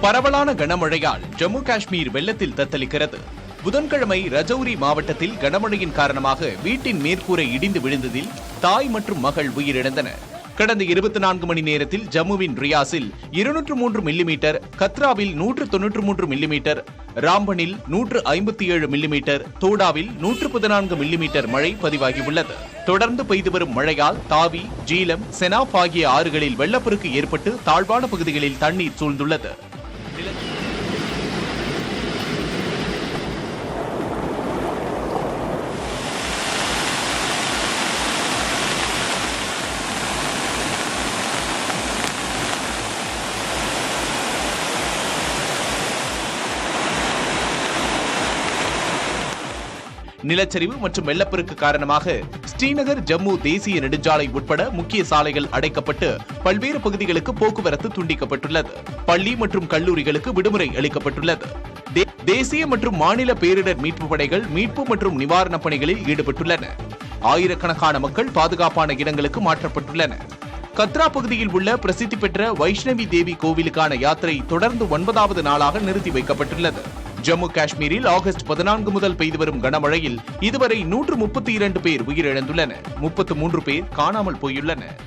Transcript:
பரவலான கனமழையால் ஜம்மு காஷ்மீர் வெள்ளத்தில் தத்தளிக்கிறது. புதன்கிழமை ரஜௌரி மாவட்டத்தில் கனமழையின் காரணமாக வீட்டின் மேற்கூரை இடிந்து விழுந்ததில் தாய் மற்றும் மகள் உயிரிழந்தனர். கடந்த 24 மணி நேரத்தில் ஜம்முவின் ரியாஸில் 203 மில்லிமீட்டர், கத்ராவில் 193 மில்லிமீட்டர், ராம்பனில் 157 மில்லிமீட்டர், தோடாவில் 114 மில்லிமீட்டர் மழை பதிவாகியுள்ளது. தொடர்ந்து பெய்து வரும் மழையால் தாவி, ஜீலம், செனாப் ஆகிய ஆறுகளில் வெள்ளப்பெருக்கு ஏற்பட்டு தாழ்வான பகுதிகளில் தண்ணீர் சூழ்ந்துள்ளது. நிலச்சரிவு மற்றும் வெள்ளப்பெருக்கு காரணமாக ஸ்ரீநகர் ஜம்மு தேசிய நெடுஞ்சாலை உட்பட முக்கிய சாலைகள் அடைக்கப்பட்டு பல்வேறு பகுதிகளுக்கு போக்குவரத்து துண்டிக்கப்பட்டுள்ளது. பள்ளி மற்றும் கல்லூரிகளுக்கு விடுமுறை அளிக்கப்பட்டுள்ளது. தேசிய மற்றும் மாநில பேரிடர் மீட்பு படைகள் மீட்பு மற்றும் நிவாரணப் பணிகளில் ஈடுபட்டுள்ளன. ஆயிரக்கணக்கான மக்கள் பாதுகாப்பான இடங்களுக்கு மாற்றப்பட்டுள்ளனர். கத்ரா பகுதியில் உள்ள பிரசித்தி பெற்ற வைஷ்ணவி தேவி கோவிலுக்கான யாத்திரை தொடர்ந்து 9வது நாளாக நிறுத்தி வைக்கப்பட்டுள்ளது. ஜம்மு காஷ்மீரில் ஆகஸ்ட் 14 முதல் பெய்து வரும் கனமழையில் இதுவரை 132 பேர் உயிரிழந்துள்ளனர். 33 பேர் காணாமல் போயுள்ளனர்.